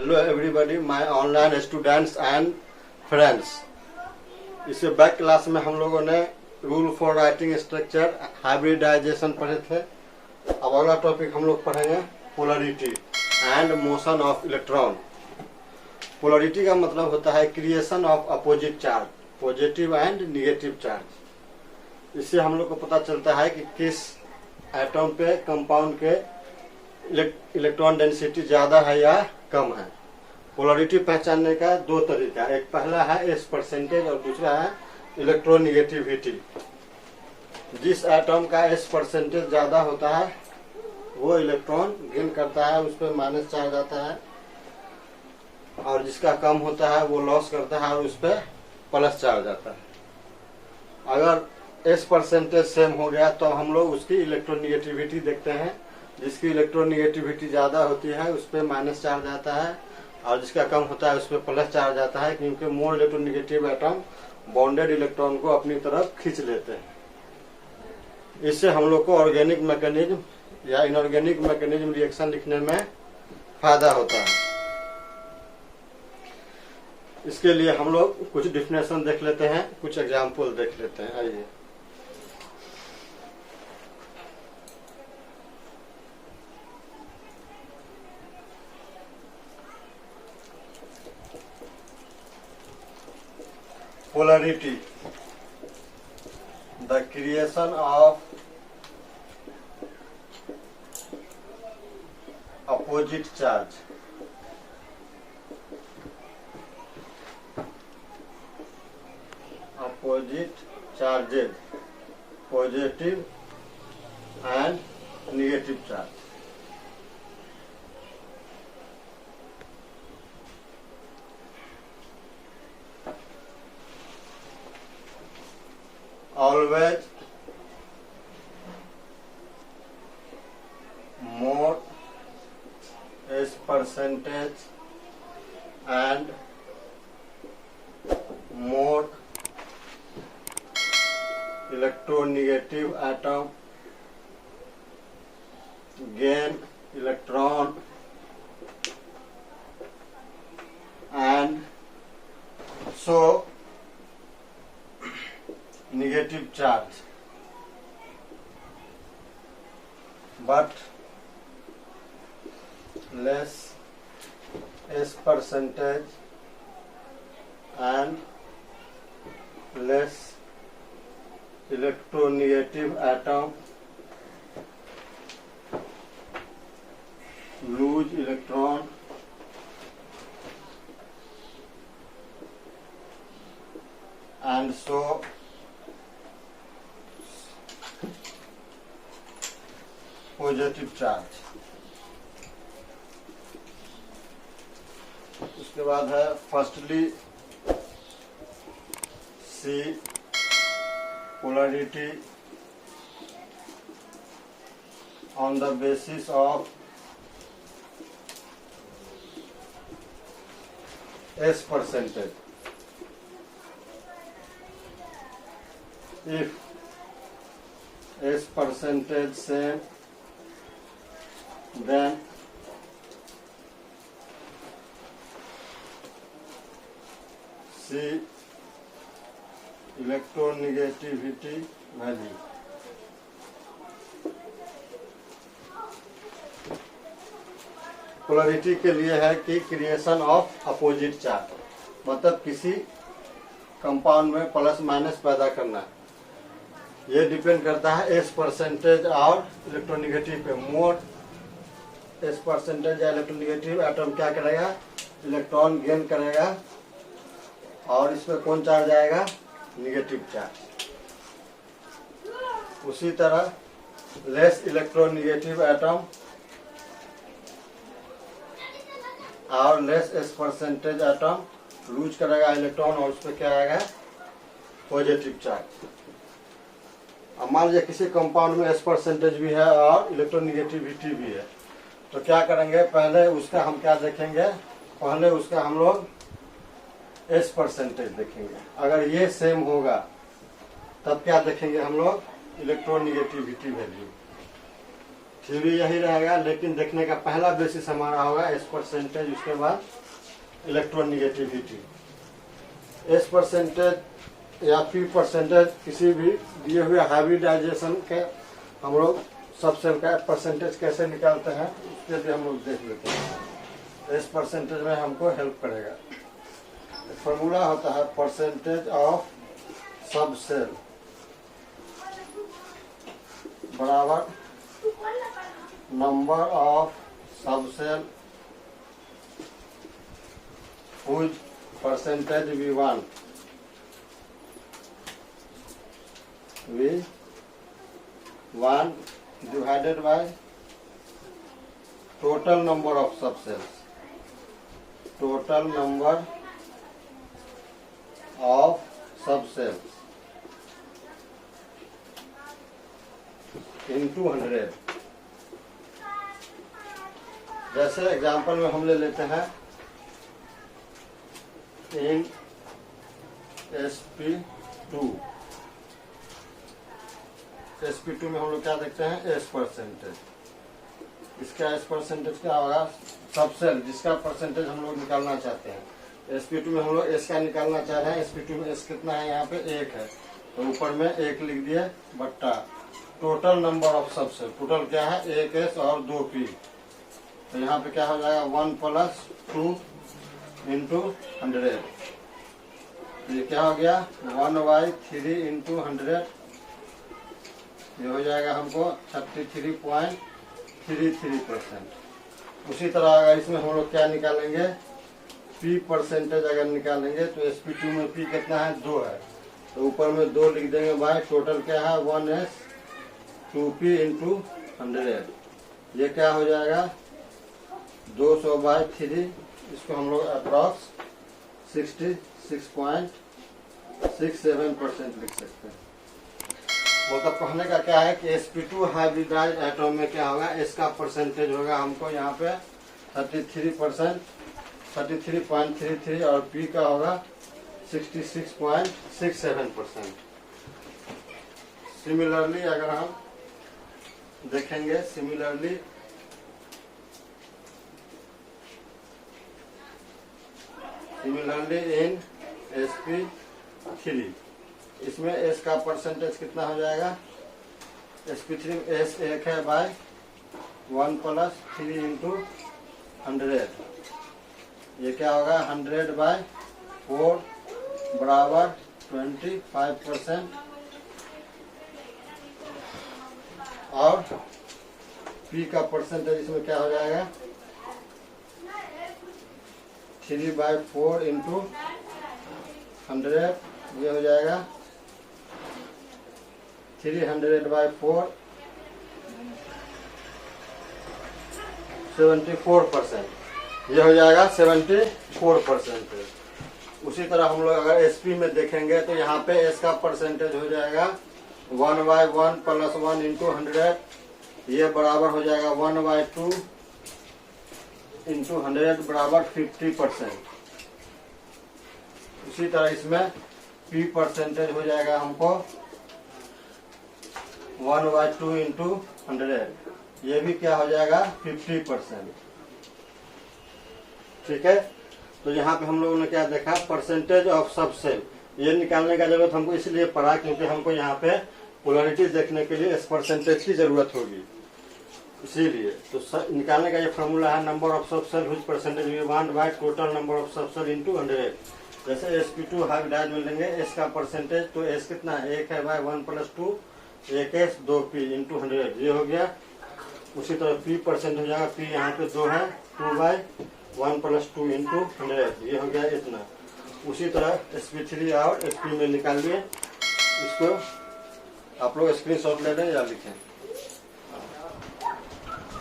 Hello everybody, my online students and friends. इससे back class में हम लोगों ने rule for writing structure hybridization पढ़े थे। अब अगला टॉपिक हम लोग पढ़ेंगे polarity and motion of electron. Polarity का मतलब होता है creation of opposite charge, positive and negative charge. इससे हम लोग को पता चलता है कि किस एटम पे कंपाउंड के इलेक्ट्रॉन डेंसिटी ज्यादा है या कम है। पोलरिटी पहचानने का दो तरीका, एक पहला है एस परसेंटेज और दूसरा है इलेक्ट्रोनिगेटिविटी। जिस एटम का एस परसेंटेज ज्यादा होता है वो इलेक्ट्रॉन गेन करता है, उस पर माइनस चार्ज आता है, और जिसका कम होता है वो लॉस करता है और उस पर प्लस चार्ज आता है। अगर एस परसेंटेज सेम हो गया तो हम लोग उसकी इलेक्ट्रोनिगेटिविटी देखते हैं। जिसकी इलेक्ट्रोनिगेटिविटी ज्यादा होती है उस पर माइनस चार्ज आता है और जिसका कम होता है उस पर प्लस चार्ज आता है, क्योंकि more electronegative atom bonded electron को अपनी तरफ खींच लेते हैं। इससे हम लोग को ऑर्गेनिक मैकेनिज्म या इनऑर्गेनिक मैकेनिज्म रिएक्शन लिखने में फायदा होता है। इसके लिए हम लोग कुछ डिफिनेशन देख लेते हैं, कुछ एग्जाम्पल देख लेते हैं। आइए, polarity, the creation of opposite charge, opposite charges, positive and negative charge। Always more S percentage and more electronegative atom gain electron and so negative charge, but less S percentage and less electronegative atom lose electron and so positive charge. उसके बाद है firstly C polarity on the basis of S percentage. If S percentage same, then C electronegativity value। Polarity के लिए है कि creation of opposite charge, मतलब किसी compound में प्लस माइनस पैदा करना। ये डिपेंड करता है एस परसेंटेज और इलेक्ट्रोनिगेटिव पे। मोर एस परसेंटेज या इलेक्ट्रोनिगेटिव एटम क्या करेगा, इलेक्ट्रॉन गेन करेगा और इस पर कौन चार्ज आएगा, निगेटिव चार्ज। उसी तरह लेस इलेक्ट्रोनिगेटिव एटम और less S percentage atom lose करेगा इलेक्ट्रॉन और उस पर क्या आएगा, पॉजिटिव चार्ज। अब मान लीजिए किसी कंपाउंड में एस परसेंटेज भी है और इलेक्ट्रोनिगेटिविटी भी है, तो क्या करेंगे, पहले उसका हम क्या देखेंगे, पहले उसका हम लोग एस परसेंटेज देखेंगे। अगर ये सेम होगा तब क्या देखेंगे हम लोग, इलेक्ट्रोनिगेटिविटी वैल्यू। थ्योरी यही रहेगा, लेकिन देखने का पहला बेसिस हमारा होगा एस परसेंटेज, उसके बाद इलेक्ट्रोनिगेटिविटी। एस परसेंटेज या पी परसेंटेज किसी भी दिए हुए हाइब्रिडाइजेशन के हम लोग सब सेल का परसेंटेज कैसे निकालते हैं उसके लिए हम लोग देख लेते हैं। एस परसेंटेज में हमको हेल्प करेगा। फॉर्मूला होता है परसेंटेज ऑफ सब सेल बराबर number of sub cell whose percentage we want, divided by total number of sub cells, total number of sub cells into 100। जैसे एग्जांपल में हम ले लेते हैं इन sp2 में हम लोग क्या देखते हैं एस परसेंटेज। इसका एस परसेंटेज क्या होगा, सब सेल जिसका परसेंटेज हम लोग निकालना चाहते हैं। sp2 में हम लोग एस का निकालना चाह रहे हैं। sp2 में एस कितना है, यहाँ पे 1 है, तो ऊपर में 1 लिख दिए बट्टा total number of sub cell. Total क्या है 1s और 2p, तो यहाँ पे क्या हो जाएगा 1 + 2 इंटू 100। ये क्या हो गया 1/3 इंटू 100, ये हो जाएगा हमको 33.33%। उसी तरह अगर इसमें हम लोग क्या निकालेंगे पी परसेंटेज अगर निकालेंगे तो sp2 में पी कितना है 2 है, तो ऊपर में 2 लिख देंगे बाय टोटल क्या है 1s 2p इंटू 100। ये क्या हो जाएगा 200/3, इसको हम लोग अप्रॉक्स 66.67% लिख सकते हैं। मतलब कहने का क्या है कि sp2 हाइब्रिडाइज एटम में क्या होगा, एस का परसेंटेज होगा हमको यहाँ पे 33.33 और पी का होगा 66.67%। सिमिलरली अगर हम देखेंगे सिमिलरली इन sp3, इसमें s का परसेंटेज कितना हो जाएगा, sp3 में s 1 है बाय 1 + 3 इंटू 100। ये क्या होगा 100/4 बराबर 25%। और p का परसेंटेज इसमें क्या हो जाएगा 3/4 इंटू 100, ये हो जाएगा 300/4 74%, ये हो जाएगा 74%। उसी तरह हम लोग अगर sp में देखेंगे तो यहाँ पे s का परसेंटेज हो जाएगा 1/1 + 1 इंटू 100, ये बराबर हो जाएगा 1/2 इंटू 100 बराबर 50%। उसी तरह इसमें p परसेंटेज हो जाएगा हमको 1/2 इंटू 100, ये भी क्या हो जाएगा 50%। ठीक है, तो यहाँ पे हम लोगों ने क्या देखा परसेंटेज ऑफ सब सेल। ये निकालने का जरूरत हमको इसलिए पड़ा क्योंकि हमको यहाँ पे पोलरिटी देखने के लिए इस परसेंटेज की जरूरत होगी, इसीलिए तो निकालने का ये फॉर्मूला है number of sub cell which percentage we want by total number of sub cell into 100। जैसे sp2 हाइब्रिडाइज में लेंगे s का परसेंटेज, तो s कितना है 1 है बाय 1 + 2 1s 2p इंटू 100, ये हो गया। उसी तरह p परसेंट हो जाएगा, p यहाँ पे 2 है 2/1 + 2 इंटू 100, ये हो गया इतना। उसी तरह sp3 और sp में निकाल लिए, इसको आप लोग स्क्रीनशॉट ले लें या लिखें।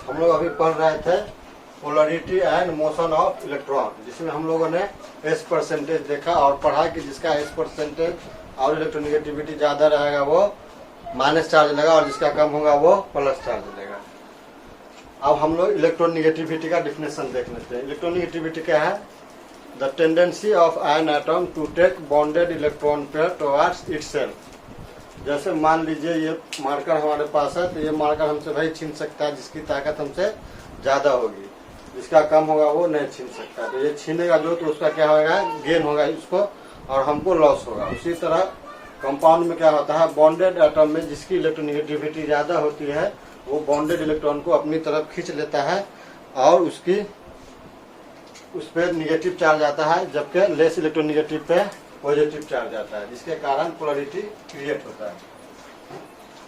हम लोग अभी पढ़ रहे थे polarity and motion of electron, जिसमें हम लोगों ने एस परसेंटेज देखा और पढ़ा कि जिसका एस परसेंटेज और इलेक्ट्रोनिगेटिविटी ज्यादा रहेगा वो माइनस चार्ज लेगा और जिसका कम होगा वो प्लस चार्ज लेगा। अब हम लोग इलेक्ट्रोनिगेटिविटी का डिफिनेशन देख लेते हैं। इलेक्ट्रोनिगेटिविटी क्या है, the tendency of an atom to take bonded electron pair towards itself. जैसे मान लीजिए ये मार्कर हमारे पास है, तो ये मार्कर हमसे भाई छीन सकता है जिसकी ताकत हमसे ज्यादा होगी, जिसका कम होगा वो नहीं छीन सकता। तो ये छीनेगा जो, तो उसका क्या होगा, गेन होगा इसको, और हमको लॉस होगा। उसी तरह कंपाउंड में क्या होता है, बॉन्डेड एटम में जिसकी इलेक्ट्रोनेगेटिविटी ज्यादा होती है वो बॉन्डेड इलेक्ट्रॉन को अपनी तरफ खींच लेता है और उस पर निगेटिव चार्ज आता है, जबकि लेस इलेक्ट्रोनेगेटिव पे पॉजिटिव चार्ज आता है, जिसके कारण पोलरिटी क्रिएट होता है।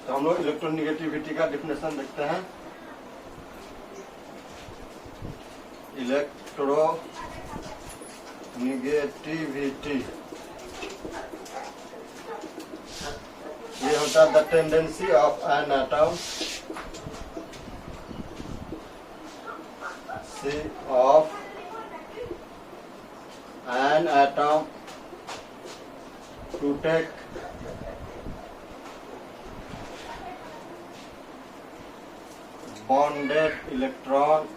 तो हम लोग इलेक्ट्रोनेगेटिविटी का डिफिनेशन देखते हैं। इलेक्ट्रोनेगेटिविटी ये होता है the tendency of an atom of an atom to take bonded electron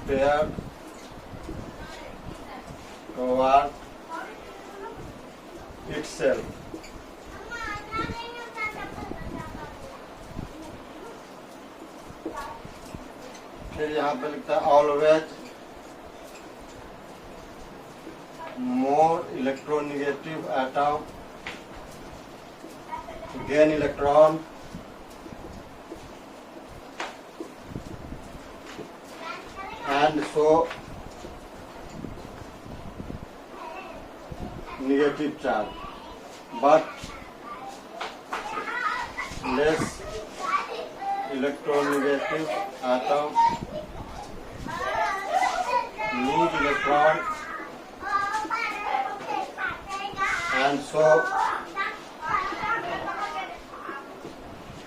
pair toward itself. फिर यहाँ पे लिखता है always more electronegative atom gain electron and so negative charge but less electronegative atom lose electron and so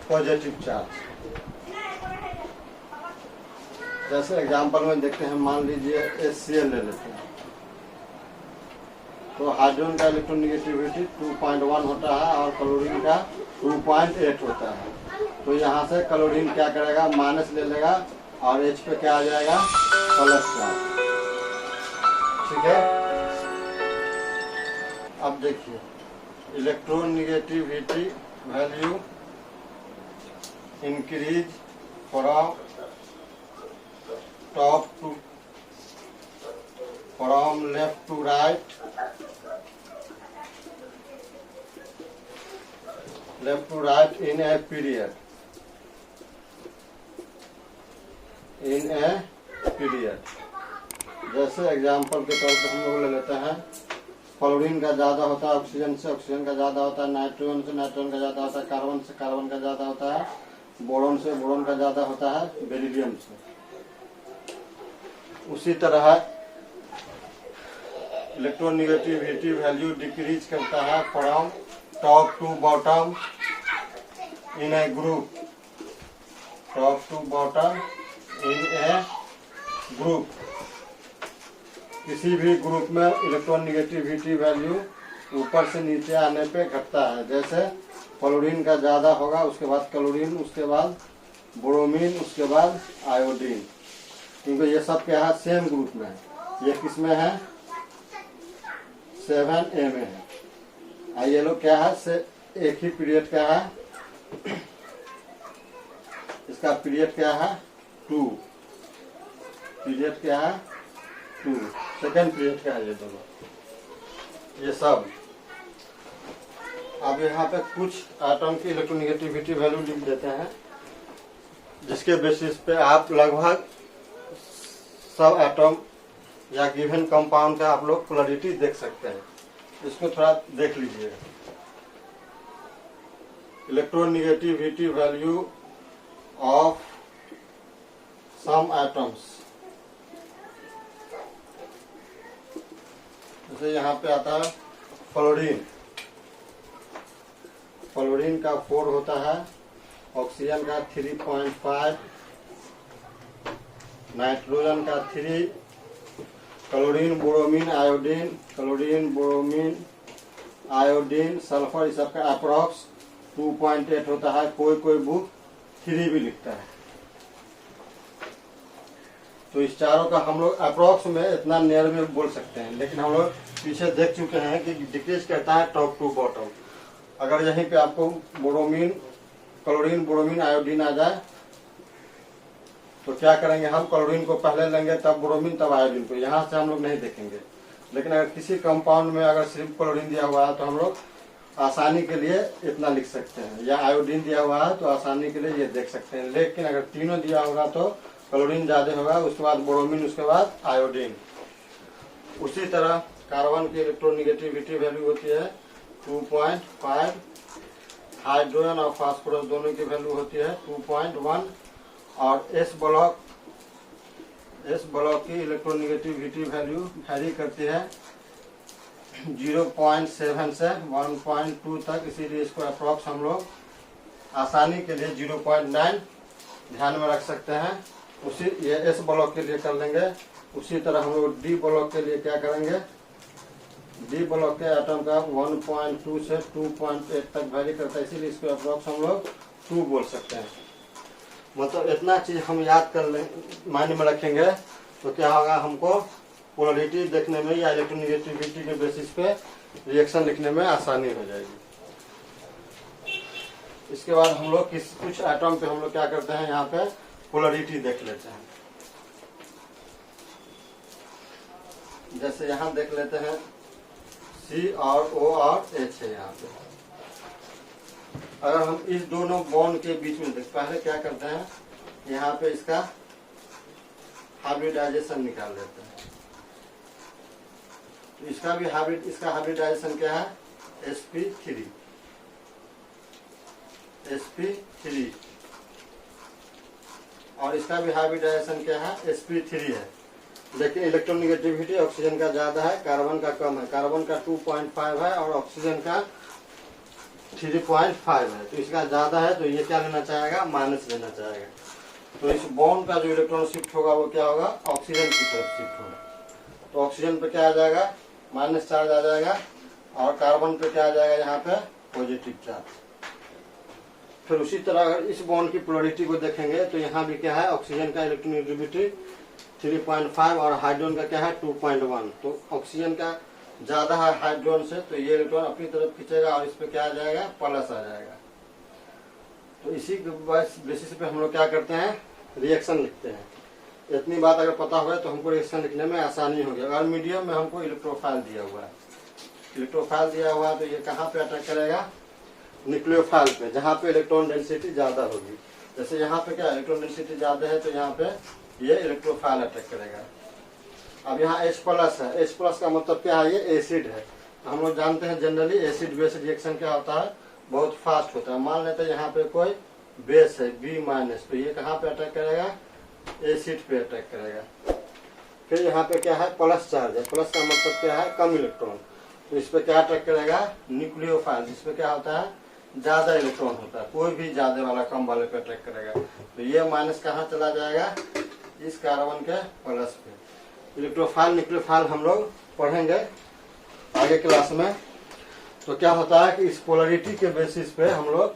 positive charge। जैसे example में देखते हैं, मान लीजिए HCl ले लेते हैं, तो हाइड्रोजन का इलेक्ट्रोनेगेटिविटी 2.1 होता है और क्लोरीन का 2.8 होता है। तो यहाँ से क्लोरीन क्या करेगा, माइनस ले लेगा और H पे क्या आ जाएगा, प्लस चार्ज। ठीक है, अब देखिए electronegativity value increase from top to from left to right, left to right in a period, in a period. जैसे एग्जाम्पल के तौर पर हम लोग ले लेते हैं, फ्लोरीन का ज्यादा होता है ऑक्सीजन से, ऑक्सीजन का ज्यादा होता है नाइट्रोजन से, नाइट्रोजन का ज्यादा होता है कार्बन से, कार्बन का ज्यादा होता है बोरोन से, बोरोन का ज्यादा होता है बेरिलियम से। उसी तरह इलेक्ट्रोनेगेटिविटी वैल्यू डिक्रीज करता है from top to bottom in a group, top to bottom in a group. किसी भी ग्रुप में इलेक्ट्रोनेगेटिविटी वैल्यू ऊपर से नीचे आने पे घटता है। जैसे फ्लोरीन का ज्यादा होगा, उसके बाद क्लोरीन, उसके बाद ब्रोमीन, उसके बाद आयोडीन, क्योंकि ये सब क्या है, सेम ग्रुप में है। ये किस में है, 7A में है। ये लोग क्या है, एक ही पीरियड क्या है, इसका पीरियड क्या है 2, पीरियड क्या है 2, सेकेंड पीरियड क्या है, ये दोनों, ये सब। अब यहाँ पे कुछ एटम की इलेक्ट्रोनेगेटिविटी वैल्यू लिख देते हैं, जिसके बेसिस पे आप लगभग सब एटम या गिवन कंपाउंड का आप लोग पोलरिटी देख सकते हैं। इसको थोड़ा देख लीजिएगा। Electronegativity value of some atoms, जैसे यहाँ पे आता है फ्लोरीन, फ्लोरीन का 4 होता है, ऑक्सीजन का 3.5, नाइट्रोजन का 3, chlorine, bromine, iodine, chlorine, bromine, iodine, sulphur, इस सबका अप्रोक्स 2.8 होता है। कोई कोई बुक 3 भी लिखता है। तो इस चारों का हम लोग अप्रोक्स में इतना नियर में बोल सकते हैं, लेकिन हम लोग पीछे देख चुके हैं कि डिक्रीज करता है टॉप टू बॉटम। अगर यहीं पे आपको बोरोमीन, क्लोरीन, बोरोमीन, आयोडीन आ जाए तो क्या करेंगे, हम क्लोरीन को पहले लेंगे तब बोरोमीन तब आयोडीन को, यहाँ से हम लोग नहीं देखेंगे। लेकिन अगर किसी कंपाउंड में अगर सिर्फ क्लोरीन दिया हुआ है तो हम लोग आसानी के लिए इतना लिख सकते हैं, या आयोडीन दिया हुआ है तो आसानी के लिए ये देख सकते हैं। लेकिन अगर तीनों दिया होगा तो क्लोरीन ज्यादा होगा, उसके बाद बोरोमीन, उसके बाद आयोडीन। उसी तरह कार्बन की इलेक्ट्रोनिगेटिविटी वैल्यू होती है 2.5, हाइड्रोजन और फास्फोरस दोनों की वैल्यू होती है 2.1, और एस ब्लॉक की इलेक्ट्रोनिगेटिविटी वैल्यू वैरी करती है 0.7 से 1.2 तक, इसीलिए इसको अप्रॉक्स हम लोग आसानी के लिए 0.9 ध्यान में रख सकते हैं। उसी ये एस ब्लॉक के लिए कर लेंगे। उसी तरह हम लोग डी ब्लॉक के लिए क्या करेंगे, डी ब्लॉक के एटम का 1.2 से 2.8 तक वैरी करता है, इसीलिए इसको अप्रॉक्स हम लोग 2 बोल सकते हैं। मतलब इतना चीज हम याद कर लें, माइंड में रखेंगे तो क्या होगा, हमको पोलरिटी देखने में या इलेक्ट्रोनिगेटिविटी के बेसिस पे रिएक्शन लिखने में आसानी हो जाएगी। इसके बाद हम लोग कुछ एटम पे हम लोग क्या करते हैं, यहाँ पे पोलरिटी देख लेते हैं। जैसे यहाँ देख लेते हैं C और O और H है यहाँ पे। अगर हम इस दोनों बॉन्ड के बीच में पहले क्या करते हैं, यहाँ पे इसका हाइब्रिडाइजेशन निकाल लेते हैं। तो इसका हाइब्रिडाइजेशन क्या है, sp3 और इसका भी हाइब्रिडाइजेशन क्या है, sp3 है। लेकिन इलेक्ट्रोनिगेटिविटी ऑक्सीजन का ज्यादा है, कार्बन का कम है। कार्बन का 2.5 है और ऑक्सीजन का 3.5 है, तो इसका ज्यादा है, तो ये क्या लेना चाहेगा, माइनस लेना चाहेगा। तो इस बॉन्ड का जो इलेक्ट्रॉन शिफ्ट होगा वो क्या होगा, ऑक्सीजन की तरफ शिफ्ट होगा। तो ऑक्सीजन पे क्या आ जाएगा, माइनस चार्ज आ जाएगा, और कार्बन पे क्या आ जाएगा, यहाँ पे पॉजिटिव चार्ज। फिर उसी तरह अगर इस बॉन्ड की पोलरिटी को देखेंगे तो यहाँ भी क्या है, ऑक्सीजन का इलेक्ट्रोनिगेटिविटी 3.5 और हाइड्रोजन का क्या है 2.1। तो ऑक्सीजन का ज्यादा है हाइड्रोजन से, तो ये इलेक्ट्रॉन अपनी तरफ खींचेगा और इस पे क्या आ जाएगा, प्लस आ जाएगा। तो इसी बेसिस पे हम लोग क्या करते हैं, रिएक्शन लिखते हैं। इतनी बात अगर पता हो तो हमको रिएक्शन लिखने में आसानी होगी। अगर मीडियम में हमको इलेक्ट्रोफाइल दिया हुआ है, तो ये कहाँ पे अटैक करेगा, न्यूक्लियोफाइल पे, जहाँ पे इलेक्ट्रॉन डेंसिटी ज्यादा होगी। जैसे यहाँ पे क्या इलेक्ट्रॉन डेंसिटी ज्यादा है, तो यहाँ पे ये इलेक्ट्रोफाइल अटैक करेगा। अब यहाँ H प्लस है, H प्लस का मतलब क्या है, ये एसिड है। हम लोग जानते हैं जनरली एसिड बेस रिएक्शन क्या होता है, बहुत फास्ट होता है। मान लेते हैं यहाँ पे कोई बेस है B माइनस, तो ये कहाँ पे अटैक करेगा, एसिड पे अटैक करेगा। फिर यहाँ पे क्या है, प्लस चार्ज है। प्लस का मतलब क्या है, कम इलेक्ट्रॉन, तो इस पे क्या अटैक करेगा, न्यूक्लियोफाइल, जिसपे क्या होता है, ज्यादा इलेक्ट्रॉन होता है। कोई भी ज्यादा वाला कम वाले पे अटैक करेगा। तो ये माइनस कहाँ चला जाएगा, इस कार्बन के प्लस पे। इलेक्ट्रोफाइल न्यूक्लियोफाइल हम लोग पढ़ेंगे आगे क्लास में। तो क्या होता है कि इस पोलरिटी के बेसिस पे हम लोग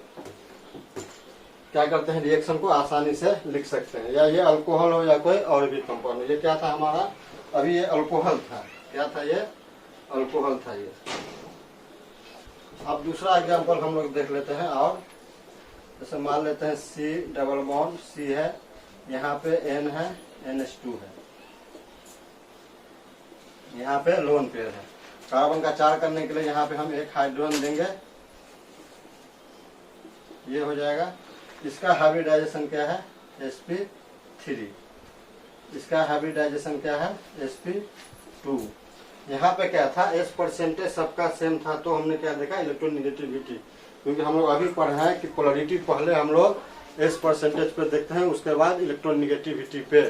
क्या करते हैं, रिएक्शन को आसानी से लिख सकते हैं। या ये अल्कोहल हो या कोई और भी कंपाउंड। ये क्या था हमारा, अभी ये अल्कोहल था, क्या था, ये अल्कोहल था ये। अब दूसरा एग्जांपल हम लोग देख लेते हैं। और जैसे मान लेते हैं C डबल बॉन्ड C है, यहाँ पे N है, NH2 है, यहाँ पे लोन पेयर है। कार्बन का 4 करने के लिए यहाँ पे हम एक हाइड्रोजन देंगे, ये हो जाएगा। इसका हाइब्रिडाइजेशन क्या है, sp3। इसका हाइब्रिडाइजेशन क्या है, sp2। यहाँ पे क्या था, S परसेंटेज सबका सेम था, तो हमने क्या देखा, इलेक्ट्रोनिगेटिविटी। क्योंकि हम लोग अभी पढ़ रहे हैं कि पोलरिटी पहले हम लोग S परसेंटेज पे देखते हैं, उसके बाद इलेक्ट्रोनिगेटिविटी पे।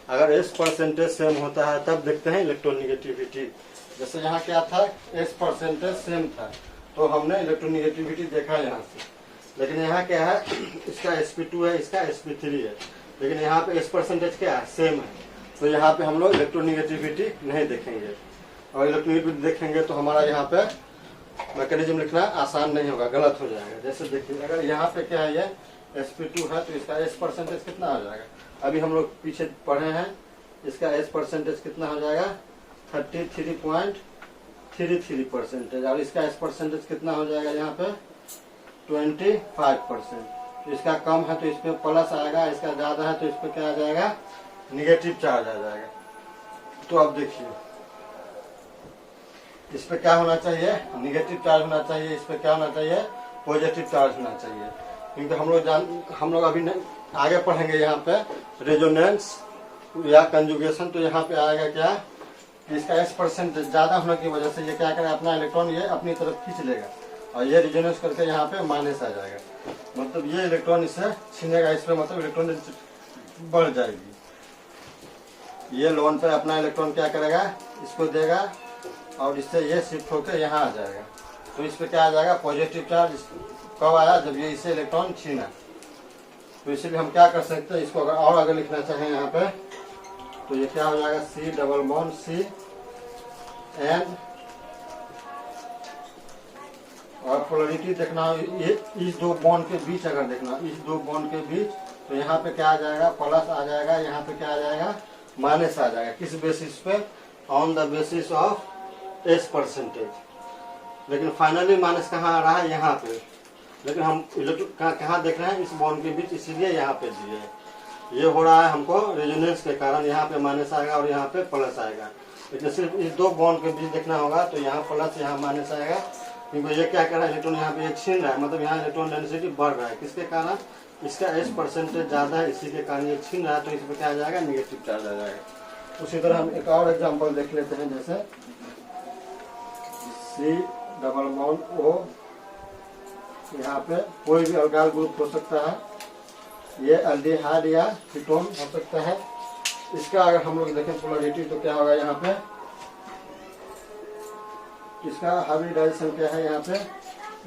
अगर S परसेंटेज सेम होता है तब देखते हैं इलेक्ट्रोनिगेटिविटी। जैसे यहाँ क्या था, S परसेंटेज सेम था, तो हमने इलेक्ट्रोनिगेटिविटी देखा यहाँ से। लेकिन यहाँ क्या है, इसका sp2 है, इसका sp3 है, लेकिन यहाँ पे S परसेंटेज क्या है, सेम है, तो यहाँ पे हम लोग इलेक्ट्रोनिगेटिविटी नहीं देखेंगे। और इलेक्ट्रोनिगेटिविटी देखेंगे तो हमारा यहाँ पे मैकेनिज्म लिखना आसान नहीं होगा, गलत हो जाएगा। जैसे देखिए, अगर यहाँ पे क्या है, ये sp2 है, तो इसका S परसेंटेज कितना हो जाएगा, अभी हम लोग पीछे पढ़े हैं, इसका S परसेंटेज कितना हो जाएगा, 33.33%। और इसका S परसेंटेज कितना हो जाएगा, यहाँ पे 25%। इसका कम है तो इस पे प्लस आएगा, इसका ज्यादा है तो इस पे क्या आ जाएगा, निगेटिव चार्ज आ जाएगा। तो अब देखिए इस पे क्या होना चाहिए, निगेटिव चार्ज होना चाहिए, इस पे क्या होना चाहिए, पॉजिटिव चार्ज होना चाहिए। क्योंकि हम लोग अभी आगे पढ़ेंगे यहाँ पे रेजोनेंस या कंजुगेशन। तो यहाँ पे आएगा क्या कि इसका S% ज्यादा होने की वजह से ये क्या करेगा, अपना इलेक्ट्रॉन ये अपनी तरफ खींच लेगा और ये रेजोनेंस करके यहाँ पे माइनस आ जाएगा। मतलब ये इलेक्ट्रॉन इससे छीनेगा, इस पे मतलब इलेक्ट्रॉन बढ़ जाएगी। ये लोन पे अपना इलेक्ट्रॉन क्या करेगा, इसको देगा और इससे ये शिफ्ट होकर यहाँ आ जाएगा। तो इस पे क्या आ जाएगा, पॉजिटिव चार्ज। कब आया, जब ये इसे इलेक्ट्रॉन छीना। तो इसीलिए हम क्या कर सकते हैं, इसको अगर लिखना चाहें यहाँ पे तो ये क्या हो जाएगा, C double bond C N, और पोलरिटी देखना ये इस दो बॉन्ड के बीच, अगर देखना इस दो बॉन्ड के बीच, तो यहाँ पे क्या आ जाएगा, प्लस आ जाएगा, यहाँ पे क्या आ जाएगा, माइनस आ जाएगा। किस बेसिस पे, on the basis of S%। लेकिन फाइनली माइनस कहाँ आ रहा है, यहाँ पे। लेकिन हम कहाँ देख रहे हैं, इस बॉन्ड के बीच, इसीलिए यहाँ पे दिए है। ये हो रहा है हमको रेजोनेंस के कारण, यहाँ पे माइनस आएगा और यहाँ पे प्लस आएगा। लेकिन सिर्फ इस दो बॉन्ड के बीच देखना होगा, तो यहाँ प्लस यहाँ माइनस आएगा। क्योंकि ये क्या कर रहा है, इलेक्ट्रॉन यहाँ पे छीन रहा है, मतलब यहाँ इलेक्ट्रॉन डेंसिटी बढ़ रहा है। किसके कारण, इसका S% ज्यादा है, इसी के कारण ये छीन रहा है। तो इस पर क्या आ जाएगा, निगेटिव चार्ज आ जाएगा। उसी तरह हम एक और एग्जाम्पल देख लेते हैं, जैसे C डबल बॉन्ड O, यहाँ पे कोई भी अल्काइल ग्रुप हो सकता है, ये एल्डिहाइड या कीटोन हो सकता है। इसका अगर हम लोग देखें पोलरिटी तो क्या होगा, यहाँ पे इसका हाइब्रिडाइजेशन क्या है, यहाँ पे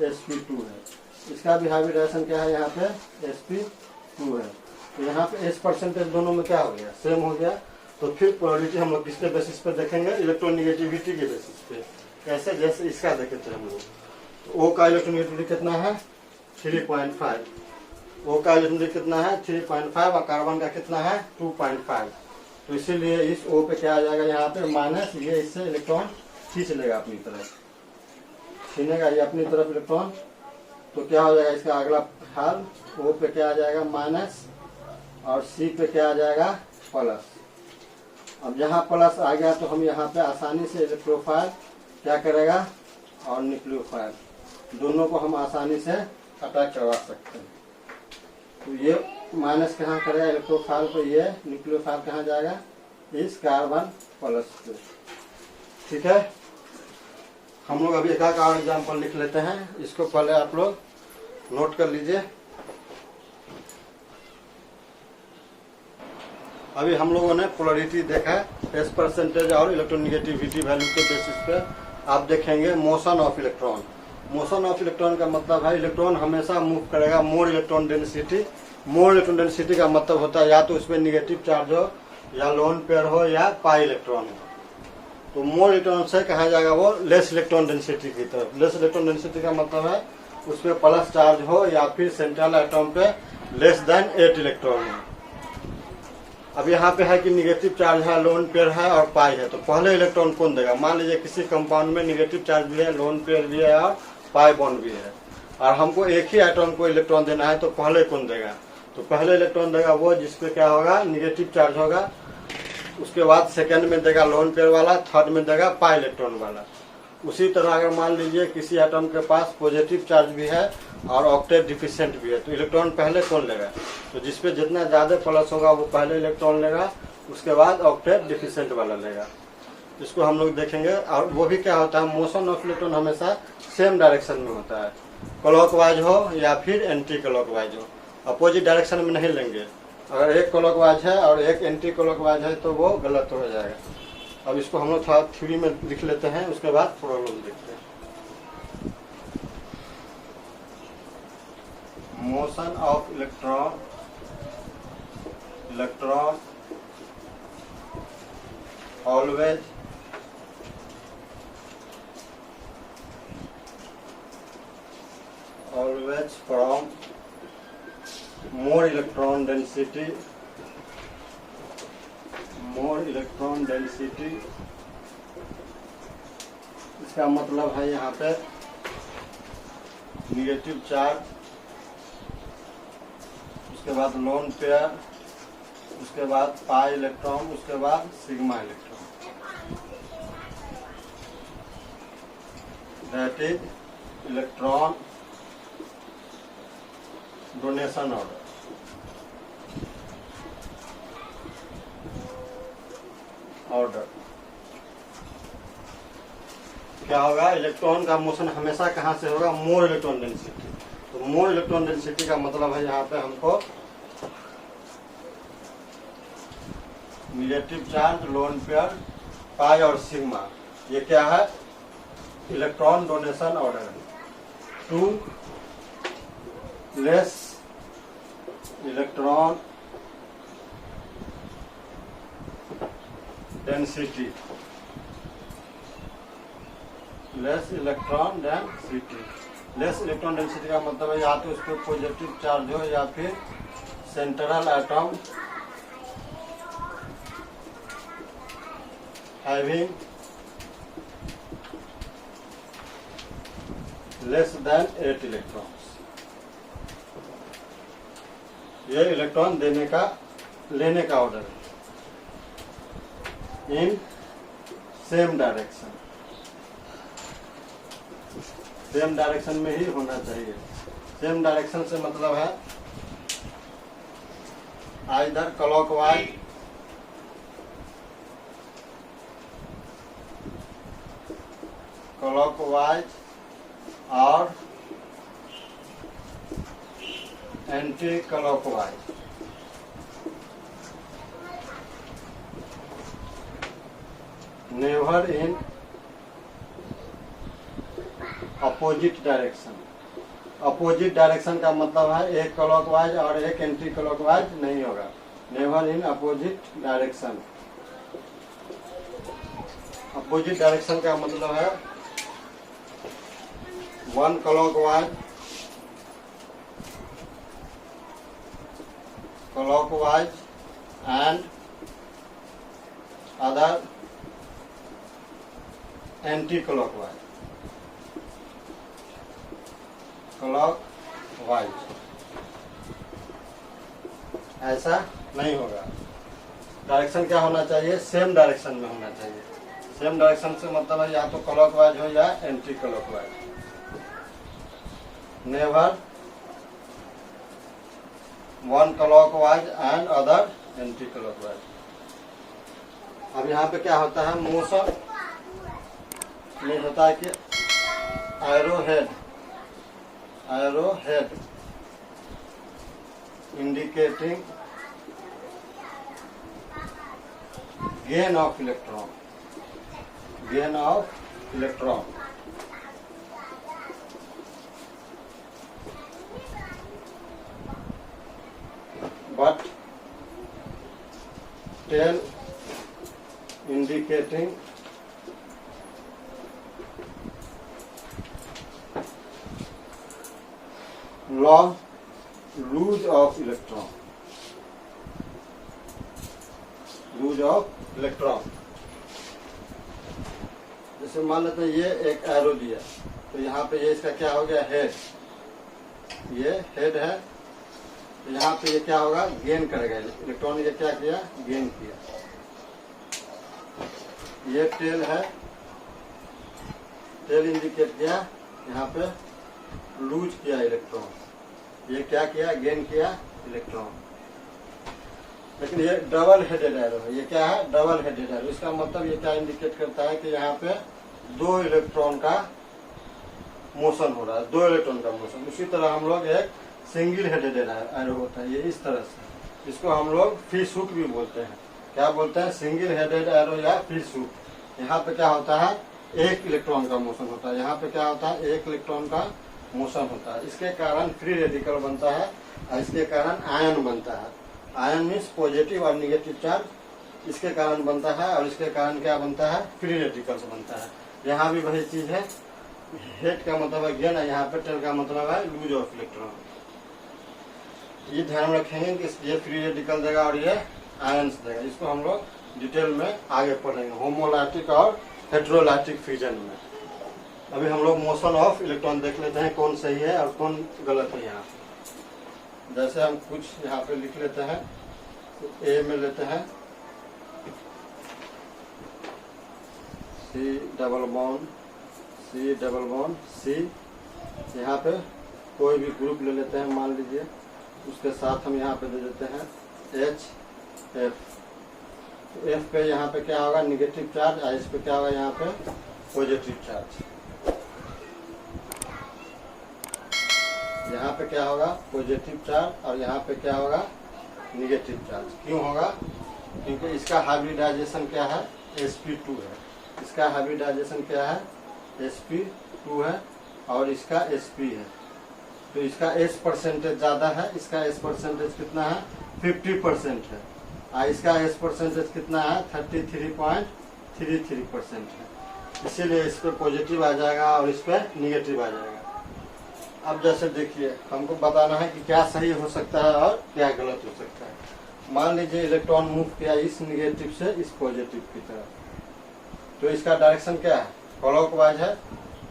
sp2 है। इसका भी हाइब्रिडाइजेशन क्या है, यहाँ पे sp2 है। तो यहाँ पे S% दोनों में क्या हो गया, सेम हो गया। तो फिर पोलरिटी हम लोग किसके बेसिस पे देखेंगे, इलेक्ट्रोनिगेटिविटी के बेसिस पे। कैसे, जैसे इसका देखे थे हम लोग, तो O का इलेक्ट्रोनिगेटिविटी कितना है, 3.5। O का इलेक्ट्रोनिगेटिविटी कितना है, 3.5, और कार्बन का कितना है, 2.5। तो इसीलिए इस O पे क्या आ जाएगा, यहाँ पे माइनस, ये इससे इलेक्ट्रॉन खींच लेगा अपनी तरफ, छीनेगा ये अपनी तरफ इलेक्ट्रॉन। तो क्या हो जाएगा, इसका अगला हाल O पे क्या आ जाएगा, माइनस, और C पे क्या आ जाएगा, प्लस। अब यहाँ प्लस आ गया तो हम यहाँ पे आसानी से इलेक्ट्रोफाइल क्या करेगा, और न्यूक्लियोफाइल, दोनों को हम आसानी से अटैच करवा सकते हैं। तो ये माइनस कहाँ करेगा, इलेक्ट्रोफाइल पे, ये न्यूक्लियोफाइल कहाँ जाएगा, इस कार्बन प्लस पे। ठीक है, हम लोग अभी एक और एग्जाम्पल लिख लेते हैं। इसको पहले आप लोग नोट कर लीजिए। अभी हम लोगों ने पोलरिटी देखा है, S% और इलेक्ट्रोनिगेटिविटी वैल्यू के बेसिस पे। आप देखेंगे motion of electron. Motion of electron का मतलब है इलेक्ट्रॉन हमेशा मूव करेगा more electron density. More electron density का मतलब होता है या तो उसमें निगेटिव चार्ज हो, या लोन पेयर हो, या पाई इलेक्ट्रॉन हो। तो मोर इलेक्ट्रॉन से कहा जाएगा वो लेस इलेक्ट्रॉन डेंसिटी की तरफ। लेस इलेक्ट्रॉन डेंसिटी का मतलब है उसमें प्लस चार्ज हो, या फिर सेंट्रल एटम पे लेस देन 8 इलेक्ट्रॉन हो। अब यहाँ पे है कि निगेटिव चार्ज है, लोन पेयर है और पाई है। तो पहले इलेक्ट्रॉन कौन देगा, मान लीजिए किसी कंपाउंड में निगेटिव चार्ज भी है, लोन पेयर भी है और पाई बॉन्ड भी है, और हमको एक ही एटम को इलेक्ट्रॉन देना है। तो पहले कौन देगा, तो पहले इलेक्ट्रॉन देगा वो जिसपे क्या होगा, निगेटिव चार्ज होगा। उसके बाद सेकंड में देगा लोन पेयर वाला, थर्ड में देगा पाई इलेक्ट्रॉन वाला। उसी तरह अगर मान लीजिए किसी एटम के पास पॉजिटिव चार्ज भी है और ऑक्टेट डिफिशिएंट भी है, तो इलेक्ट्रॉन पहले कौन लेगा, तो जिसपे जितना ज्यादा प्लस होगा वो पहले इलेक्ट्रॉन लेगा, उसके बाद ऑक्टेट डिफिशिएंट वाला लेगा। इसको हम लोग देखेंगे। और वो भी क्या होता है, मोशन ऑफ इलेक्ट्रॉन हमेशा सेम डायरेक्शन में होता है, क्लॉकवाइज हो या फिर एंटी क्लॉकवाइज हो, अपोजिट डायरेक्शन में नहीं लेंगे। अगर एक क्लॉकवाइज है और एक एंटी क्लॉकवाइज है तो वो गलत हो जाएगा। अब इसको हम लोग थोड़ा थ्योरी में लिख लेते हैं, उसके बाद प्रॉब्लम देखते हैं। Motion of electron always from more electron density इसका मतलब है यहाँ पे निगेटिव चार्ज, उसके बाद लोन पेयर, उसके बाद पाई इलेक्ट्रॉन, उसके बाद sigma electron. That is electron donation order. क्या होगा, इलेक्ट्रॉन का मोशन हमेशा कहां से होगा, मोर इलेक्ट्रॉन डेंसिटी। तो मोर इलेक्ट्रॉन डेंसिटी का मतलब है यहाँ पे हमको negative charge, lone pair, pi और सिग्मा, ये क्या है, electron donation order. To less electron density, less electron density. Less electron density का मतलब है या तो उस पर पॉजिटिव चार्ज हो या फिर central atom having less than 8 electrons. ये इलेक्ट्रॉन देने का, लेने का ऑर्डर है in same direction. Same direction में ही होना चाहिए। सेम डायरेक्शन से मतलब है आइदर क्लॉकवाइज और anti clockwise. Never in opposite direction. Opposite direction का मतलब है एक क्लॉकवाइज और एक एंटी क्लॉकवाइज नहीं होगा। Never in opposite direction. Opposite direction का मतलब है one clockwise and other anti clockwise. ऐसा नहीं होगा। डायरेक्शन क्या होना चाहिए, सेम डायरेक्शन में होना चाहिए। सेम डायरेक्शन से मतलब है या तो क्लॉकवाइज हो या anti clockwise. Never won clockwise and other anti clockwise. अब यहाँ पे क्या होता है, मोशन में होता है कि arrowhead indicating gain of electron, but tail indicating lose of electron। जैसे मान लेते हैं ये एक एरो दिया, तो यहाँ पे ये इसका क्या हो गया, हेड। ये हेड है, तो यहाँ पे ये क्या होगा, गेन करेगा इलेक्ट्रॉन। ने क्या किया, गेन किया। ये टेल है, टेल इंडिकेट किया, यहाँ पे लूज किया इलेक्ट्रॉन। ये क्या किया, गेन किया इलेक्ट्रॉन। लेकिन ये डबल हेडेड एरो है। ये क्या है, डबल हेडेड एरो। इसका मतलब ये क्या इंडिकेट करता है कि यहाँ पे 2 इलेक्ट्रॉन का मोशन हो रहा है, 2 इलेक्ट्रॉन का मोशन। उसी तरह हम लोग एक सिंगल हेडेड एरो होता है, ये इस तरह से। इसको हम लोग फिश हुक भी बोलते हैं। क्या बोलते हैं, सिंगल हेडेड एरो या फिश हुक। यहाँ पे क्या होता है, 1 इलेक्ट्रॉन का मोशन होता है। यहाँ पे क्या होता है, 1 इलेक्ट्रॉन का मोशन होता है। इसके कारण फ्री रेडिकल बनता है और इसके कारण आयन बनता है। आयन मीन्स पॉजिटिव और निगेटिव चार्ज, इसके कारण बनता है। और इसके कारण क्या बनता है, फ्री रेडिकल्स बनता है। यहाँ भी वही चीज है। हेड का मतलब है गेन, यहाँ पे टेल का मतलब है लूज ऑफ इलेक्ट्रॉन। ये ध्यान रखेंगे कि ये फ्री रेडिकल देगा और ये आयंस देगा। इसको हम लोग डिटेल में आगे पढ़ेंगे होमोलाइटिक और हेटेरोलाइटिक फ्यूजन में। अभी हम लोग मोशन ऑफ इलेक्ट्रॉन देख लेते हैं कौन सही है और कौन गलत है। यहाँ जैसे हम कुछ यहाँ पे लिख लेते हैं, ए में लेते हैं सी डबल बॉन्ड सी, यहाँ पे कोई भी ग्रुप ले लेते हैं मान लीजिए, उसके साथ हम यहाँ पे दे देते हैं एच एफ। तो एफ पे यहाँ पे क्या होगा निगेटिव चार्ज, और इस पे क्या होगा यहाँ पे पॉजिटिव चार्ज। यहाँ पे क्या होगा पॉजिटिव चार्ज और यहाँ पे क्या होगा निगेटिव चार्ज। क्यों होगा? क्योंकि इसका हाइब्रिडाइजेशन क्या है sp2 है, इसका हाइब्रिडाइजेशन क्या है sp2 है और इसका sp है। तो इसका s परसेंटेज ज्यादा है, इसका s परसेंटेज कितना है 50% है, और इसका s परसेंटेज कितना है 33.33% है। इसीलिए इस पे पॉजिटिव आ जाएगा और इस पे निगेटिव आ जाएगा। अब जैसे देखिए हमको बताना है कि क्या सही हो सकता है और क्या गलत हो सकता है। मान लीजिए इलेक्ट्रॉन मूव किया इस निगेटिव से इस पॉजिटिव की तरफ, तो इसका डायरेक्शन क्या है क्लॉकवाइज है,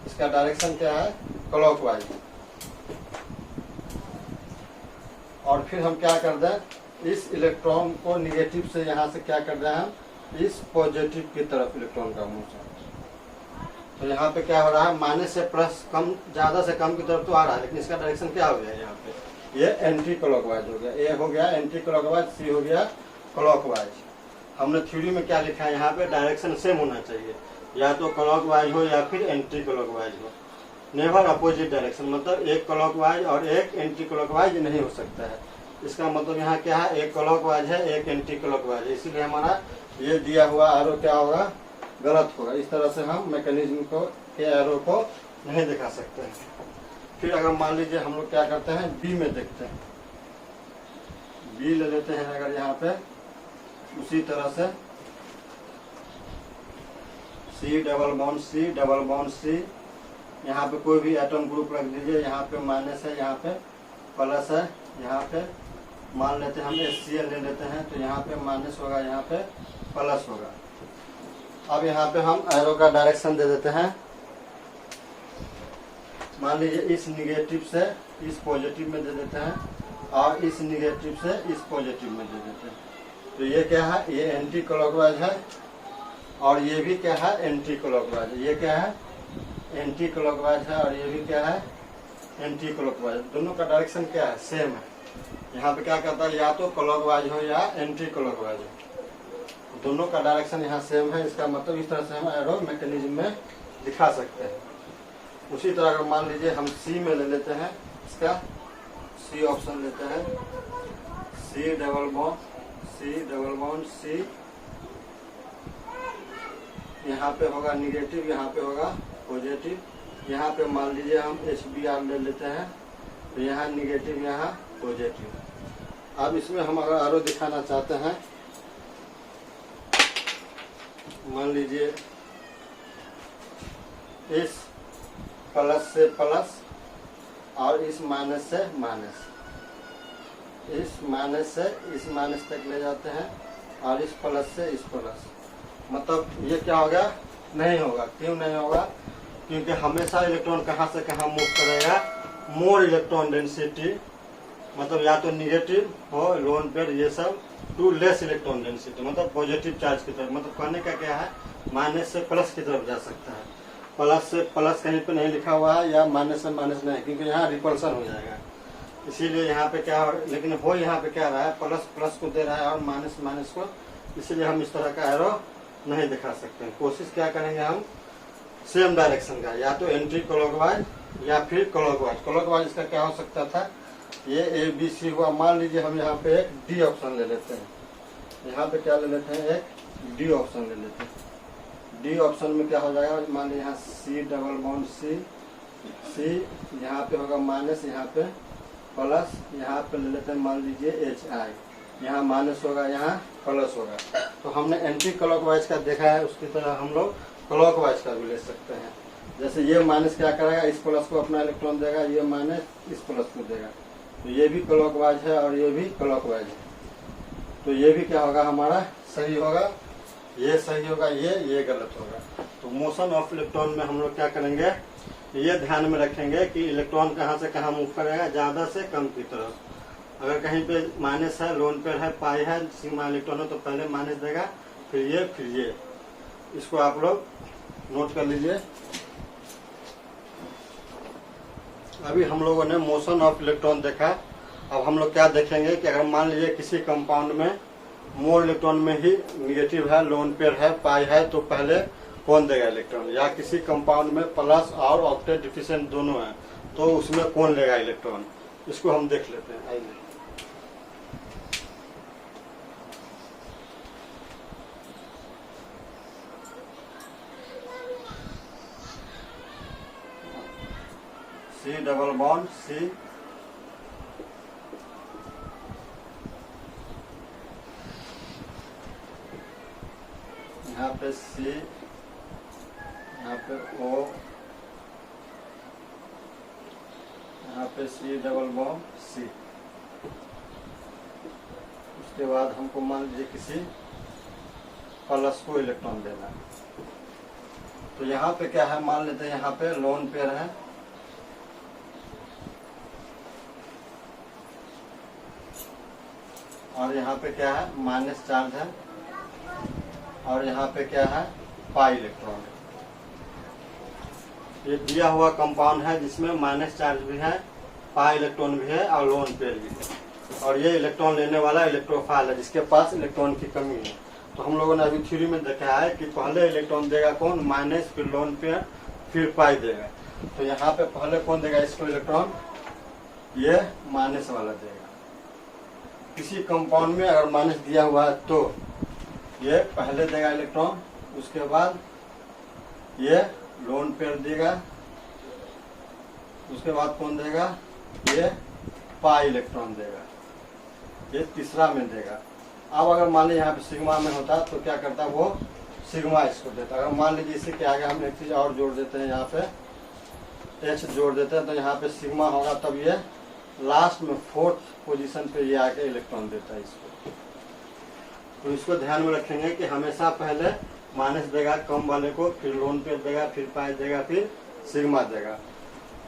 इसका डायरेक्शन क्या है क्लॉकवाइज। और फिर हम क्या कर दें, इस इलेक्ट्रॉन को निगेटिव से यहाँ से क्या कर रहे हैं हम इस पॉजिटिव की तरफ इलेक्ट्रॉन का मोशन। तो यहाँ पे क्या हो रहा है माइनस से प्लस कम, ज्यादा से कम की तरफ तो आ रहा है, लेकिन इसका डायरेक्शन क्या हो गया यहाँ पे ये एंटी क्लॉकवाइज हो गया। ए हो गया एंटी क्लॉकवाइज, सी हो गया क्लॉकवाइज। हमने थ्योरी में क्या लिखा है यहाँ पे डायरेक्शन सेम होना चाहिए, या तो क्लॉकवाइज हो या फिर एंटी क्लॉकवाइज हो, नेवर अपोजिट डायरेक्शन। मतलब एक क्लॉकवाइज और एक एंटी क्लॉकवाइज नहीं हो सकता है। इसका मतलब यहाँ क्या है एक क्लॉकवाइज है एक एंटी क्लॉकवाइज है, इसीलिए हमारा ये दिया हुआ एरो क्या होगा गलत होगा। इस तरह से हम मैकेनिज्म को के एरो को नहीं दिखा सकते हैं। फिर अगर मान लीजिए हम लोग क्या करते हैं बी में देखते हैं, बी ले लेते हैं अगर यहाँ पे उसी तरह से सी डबल बॉन्ड सी, यहाँ पे कोई भी एटम ग्रुप रख दीजिए, यहाँ पे माइनस है यहाँ पे प्लस है, यहाँ पे मान लेते हैं हम HCl ले लेते हैं, तो यहाँ पे माइनस होगा यहाँ पे प्लस होगा। अब यहाँ पे हम एरो का डायरेक्शन दे देते हैं, मान लीजिए इस निगेटिव से इस पॉजिटिव में दे देते हैं और इस निगेटिव से इस पॉजिटिव में दे देते हैं। तो ये क्या है ये एंटी क्लॉकवाइज है और ये भी क्या है एंटी क्लॉकवाइज है, ये क्या है एंटी क्लॉकवाइज है और ये भी क्या है एंटी क्लॉकवाइज। दोनों का डायरेक्शन क्या है सेम है। यहाँ पे क्या कहता है या तो क्लॉकवाइज हो या एंटी क्लॉकवाइज हो, दोनों का डायरेक्शन यहाँ सेम है। इसका मतलब इस तरह से हम एरो मैकेनिज्म में दिखा सकते हैं। उसी तरह अगर मान लीजिए हम सी में ले लेते हैं, इसका सी ऑप्शन लेते हैं, सी डबल बॉन्ड सी, यहाँ पे होगा निगेटिव यहाँ पे होगा पॉजिटिव। यहाँ पे मान लीजिए हम HBr ले लेते हैं, तो यहाँ निगेटिव यहाँ पॉजिटिव। अब इसमें हम अगर एरो दिखाना चाहते हैं, मान लीजिए इस प्लस से प्लस और इस माइनस से माइनस, इस माइनस से इस माइनस तक ले जाते हैं और इस प्लस से इस प्लस। मतलब ये क्या होगा नहीं होगा। क्यों नहीं होगा? क्योंकि हमेशा इलेक्ट्रॉन कहाँ से कहाँ मूव करेगा मोर इलेक्ट्रॉन डेंसिटी, मतलब या तो निगेटिव हो लोन पेयर ये सब टू लेस इलेक्ट्रॉन डेंसिटी, मतलब पॉजिटिव चार्ज की तरफ। मतलब कहने का क्या है माइनस से प्लस की तरफ जा सकता है, प्लस से प्लस कहीं पे नहीं लिखा हुआ है या माइनस से माइनस नहीं, क्योंकि यहाँ रिपल्सन हो जाएगा। इसीलिए यहाँ पे क्या, लेकिन हो यहाँ पे क्या रहा है प्लस प्लस को दे रहा है और माइनस माइनस को, इसीलिए हम इस तरह का एरो नहीं दिखा सकते हैं। कोशिश क्या करेंगे हम सेम डायरेक्शन का, या तो एंटी क्लॉकवाइज या फिर क्लॉकवाइज। क्लॉकवाइज इसका क्या हो सकता था ये ABC हुआ। मान लीजिए हम यहाँ पे एक D ऑप्शन ले लेते हैं, यहाँ पे क्या ले लेते हैं एक D ऑप्शन ले लेते हैं। D ऑप्शन में क्या हो जाएगा मान लीजिए यहाँ C डबल बॉन्ड C, यहाँ पे होगा माइनस यहाँ पे प्लस, यहाँ पे ले लेते हैं मान लीजिए HI, यहाँ माइनस होगा यहाँ प्लस होगा। तो हमने एंटी क्लॉकवाइज का देखा है, उसकी तरह हम लोग क्लॉकवाइज का भी ले सकते हैं। जैसे ये माइनस क्या करेगा इस प्लस को अपना इलेक्ट्रॉन देगा, ये माइनस इस प्लस को देगा, तो ये भी क्लॉकवाइज है और ये भी क्लॉकवाइज है। तो ये भी क्या होगा हमारा सही होगा। ये सही होगा, ये गलत होगा। तो मोशन ऑफ इलेक्ट्रॉन में हम लोग क्या करेंगे, ये ध्यान में रखेंगे कि इलेक्ट्रॉन कहाँ से कहाँ मूव करेगा, ज़्यादा से कम की तरफ। अगर कहीं पे माइनस है, लोन पेयर है, पाई है, सिग्मा इलेक्ट्रॉन है, तो पहले माइनस देगा, फिर ये। इसको आप लोग नोट कर लीजिए। अभी हम लोगों ने मोशन ऑफ इलेक्ट्रॉन देखा। अब हम लोग क्या देखेंगे कि अगर मान लीजिए किसी कंपाउंड में मोर इलेक्ट्रॉन में ही निगेटिव है, लोन पेयर है, पाई है, तो पहले कौन देगा इलेक्ट्रॉन, या किसी कंपाउंड में प्लस और ऑक्टेट डिफिशिएंट दोनों है, तो उसमें कौन लेगा इलेक्ट्रॉन, इसको हम देख लेते हैं। आइए C डबल बॉन्ड C, यहाँ पे C, यहाँ पे O, यहाँ पे C डबल बॉन्ड C। उसके बाद हमको मान लीजिए किसी प्लस को इलेक्ट्रॉन देना है, तो यहाँ पे क्या है, मान लेते हैं यहाँ पे लोन पेयर है, और यहाँ पे क्या है, माइनस चार्ज है, और यहाँ पे क्या है, पाई इलेक्ट्रॉन है। ये दिया हुआ कंपाउंड है जिसमें माइनस चार्ज भी है, पाई इलेक्ट्रॉन भी है, और लोन पेयर भी है, और ये इलेक्ट्रॉन लेने वाला इलेक्ट्रोफाइल है जिसके पास इलेक्ट्रॉन की कमी है। तो हम लोगों ने अभी थ्योरी में देखा है कि पहले इलेक्ट्रॉन देगा कौन, माइनस, फिर लोन पेयर, फिर पाई देगा। तो यहाँ पे पहले कौन देगा इसको इलेक्ट्रॉन, ये माइनस वाला देगा। किसी कंपाउंड में अगर माइनस दिया हुआ है तो ये पहले देगा इलेक्ट्रॉन, उसके बाद ये लोन पेयर देगा, उसके बाद कौन देगा, ये पाई इलेक्ट्रॉन देगा, ये तीसरा में देगा। अब अगर मान लीजिए यहाँ पे सिग्मा में होता तो क्या करता, वो सिग्मा इसको देता। अगर मान लीजिए इसी के आगे हम एक चीज और जोड़ देते हैं, यहाँ पे H जोड़ देते हैं, तो यहाँ पे सिग्मा होगा, तब ये लास्ट में फोर्थ पोजीशन पे ये आके इलेक्ट्रॉन देता है इसको। तो इसको ध्यान में रखेंगे कि हमेशा पहले माइनस देगा कम वाले को, फिर लोन पेयर देगा, फिर पाई देगा, फिर सिग्मा देगा।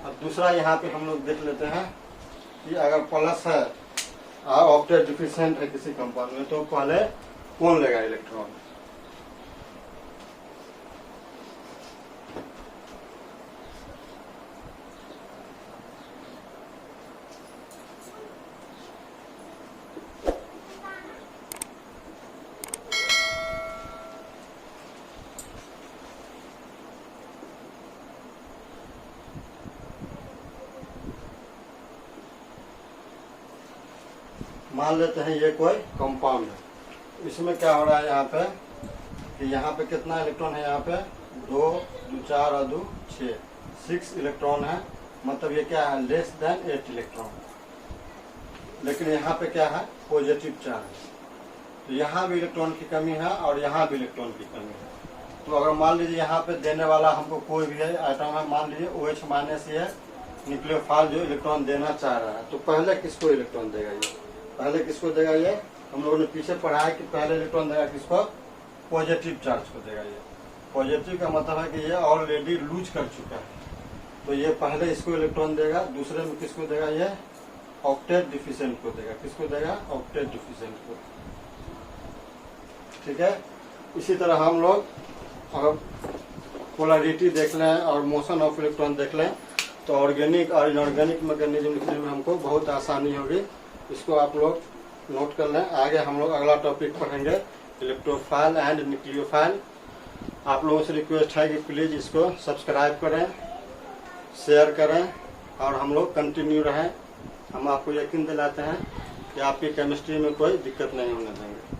अब दूसरा यहाँ पे हम लोग देख लेते हैं कि अगर प्लस है और ऑक्टेट डिफिशिएंट है किसी कंपाउंड में, तो पहले कौन लेगा इलेक्ट्रॉन। मान लेते हैं ये कोई कंपाउंड है, इसमें क्या हो रहा है यहाँ पे कि यहाँ पे कितना इलेक्ट्रॉन है, यहाँ पे 2, 2, 4 और 2, 6 इलेक्ट्रॉन है। मतलब ये क्या है, लेस देन 8 इलेक्ट्रॉन। लेकिन यहाँ पे क्या है, पॉजिटिव चार्ज, तो यहाँ भी इलेक्ट्रॉन की कमी है और यहाँ भी इलेक्ट्रॉन की कमी है। तो अगर मान लीजिए यहाँ पे देने वाला हमको कोई भी है आइटम है, मान लीजिए OH माइनस ये न्यूक्लियोफाइल जो इलेक्ट्रॉन देना चाह रहा है, तो पहले किसको इलेक्ट्रॉन देगा, ये पहले किसको देगा, ये हम लोगों ने पीछे पढ़ा है कि पहले इलेक्ट्रॉन देगा किसको, पॉजिटिव चार्ज को देगा। ये पॉजिटिव का मतलब है कि ये ऑलरेडी लूज कर चुका है, तो ये पहले इसको इलेक्ट्रॉन देगा। दूसरे में किसको देगा, ये ऑक्टेट डिफिशिएंट को देगा। किसको देगा, ऑक्टेट डिफिशिएंट को। ठीक है। इसी तरह हम लोग अगर पोलैरिटी देख लें और मोशन ऑफ इलेक्ट्रॉन देख लें, तो ऑर्गेनिक और इनऑर्गेनिक मैकेनिज्म लिखने में हमको बहुत आसानी होगी। इसको आप लोग नोट कर लें। आगे हम लोग अगला टॉपिक पढ़ेंगे, इलेक्ट्रोफाइल एंड न्यूक्लियोफाइल। आप लोगों से रिक्वेस्ट है कि प्लीज़ इसको सब्सक्राइब करें, शेयर करें, और हम लोग कंटिन्यू रहें। हम आपको यकीन दिलाते हैं कि आपकी केमिस्ट्री में कोई दिक्कत नहीं होने देंगे।